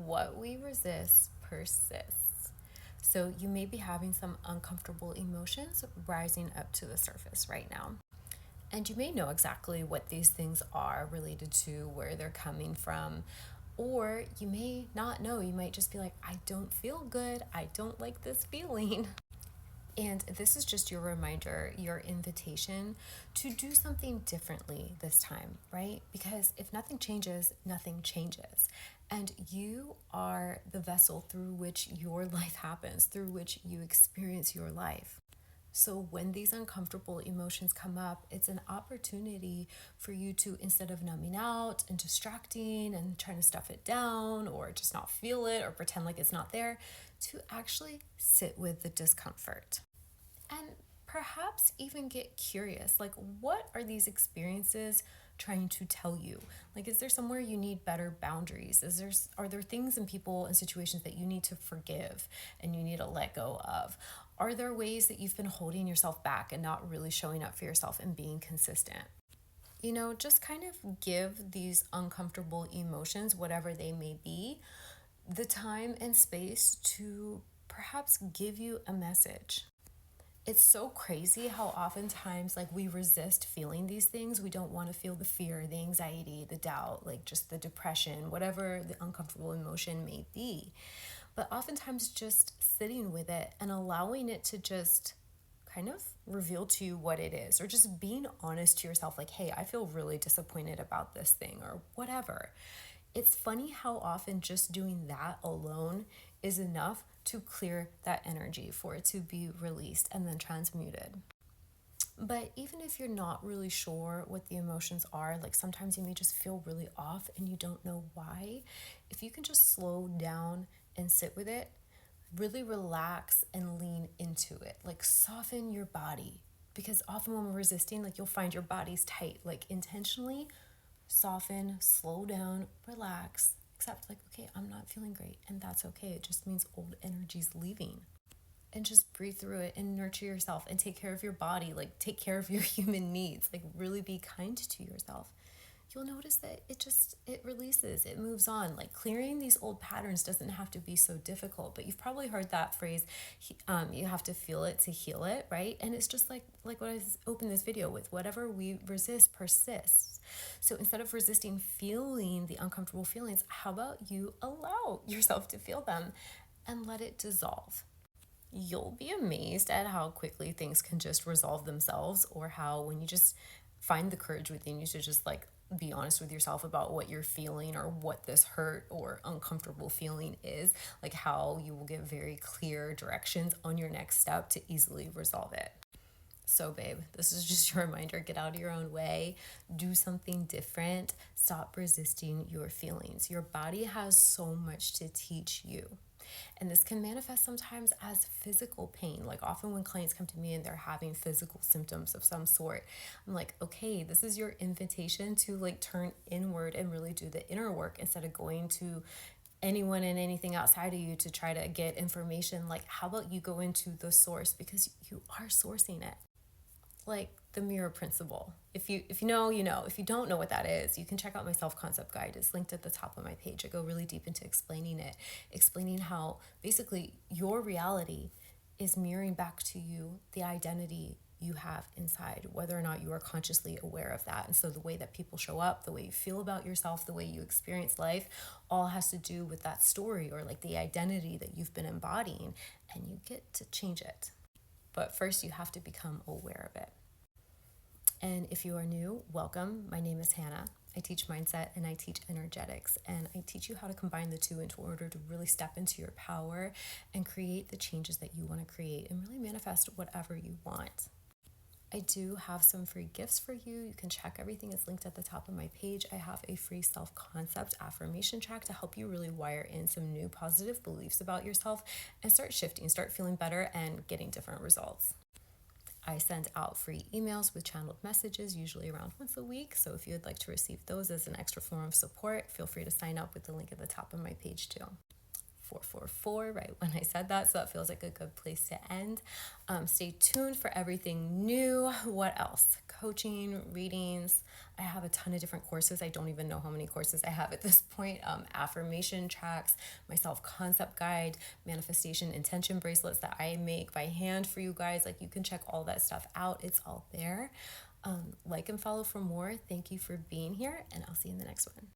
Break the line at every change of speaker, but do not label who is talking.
What we resist persists. So you may be having some uncomfortable emotions rising up to the surface right now. And you may know exactly what these things are related to, where they're coming from, or you may not know. You might just be like, I don't feel good. I don't like this feeling. And this is just your reminder, your invitation to do something differently this time, right? Because if nothing changes, nothing changes. And you are the vessel through which your life happens, through which you experience your life. So when these uncomfortable emotions come up, it's an opportunity for you to, instead of numbing out and distracting and trying to stuff it down or just not feel it or pretend like it's not there, to actually sit with the discomfort and perhaps even get curious. Like, what are these experiences trying to tell you? Like, is there somewhere you need better boundaries? Are there things and people and situations that you need to forgive and you need to let go of? Are there ways that you've been holding yourself back and not really showing up for yourself and being consistent? Just kind of give these uncomfortable emotions, whatever they may be, the time and space to perhaps give you a message. It's so crazy how oftentimes like we resist feeling these things. We don't want to feel the fear, the anxiety, the doubt, like just the depression, whatever the uncomfortable emotion may be. But oftentimes just sitting with it and allowing it to just kind of reveal to you what it is, or just being honest to yourself, like, hey, I feel really disappointed about this thing, or whatever. It's funny how often just doing that alone is enough to clear that energy for it to be released and then transmuted. But even if you're not really sure what the emotions are, like sometimes you may just feel really off and you don't know why, if you can just slow down and sit with it, really relax and lean into it, like soften your body. Because often when we're resisting, like you'll find your body's tight, like intentionally soften, slow down, relax, accept, like, okay, I'm not feeling great, and that's okay. It just means old energy's leaving. And just breathe through it and nurture yourself and take care of your body, like take care of your human needs, like really be kind to yourself. You'll notice that it releases, it moves on. Like clearing these old patterns doesn't have to be so difficult, but you've probably heard that phrase, you have to feel it to heal it, right? And it's just like what I opened this video with, whatever we resist persists. So instead of resisting feeling the uncomfortable feelings, how about you allow yourself to feel them and let it dissolve? You'll be amazed at how quickly things can just resolve themselves, or how when you just find the courage within you to just like be honest with yourself about what you're feeling or what this hurt or uncomfortable feeling is, like how you will get very clear directions on your next step to easily resolve it. So, babe, this is just your reminder, get out of your own way, do something different, stop resisting your feelings. Your body has so much to teach you. And this can manifest sometimes as physical pain. Like often when clients come to me and they're having physical symptoms of some sort, I'm like, okay, this is your invitation to like turn inward and really do the inner work instead of going to anyone and anything outside of you to try to get information. Like, how about you go into the source, because you are sourcing it, like the mirror principle. If you know, you know. If you don't know what that is, you can check out my self-concept guide. It's linked at the top of my page. I go really deep into explaining it, explaining how basically your reality is mirroring back to you the identity you have inside, whether or not you are consciously aware of that. And so the way that people show up, the way you feel about yourself, the way you experience life, all has to do with that story or like the identity that you've been embodying, and you get to change it. But first, you have to become aware of it. And if you are new, welcome. My name is Hannah. I teach mindset and I teach energetics, and I teach you how to combine the two in order to really step into your power and create the changes that you want to create and really manifest whatever you want. I do have some free gifts for you. You can check everything. It's linked at the top of my page. I have a free self-concept affirmation track to help you really wire in some new positive beliefs about yourself and start shifting, start feeling better and getting different results. I send out free emails with channeled messages, usually around once a week. So if you would like to receive those as an extra form of support, feel free to sign up with the link at the top of my page too. 444 right when I said that. So that feels like a good place to end. Stay tuned for everything new. What else? Coaching, readings. I have a ton of different courses. I don't even know how many courses I have at this point. Affirmation tracks, my self concept guide, manifestation intention bracelets that I make by hand for you guys. Like, you can check all that stuff out. It's all there. Like and follow for more. Thank you for being here, and I'll see you in the next one.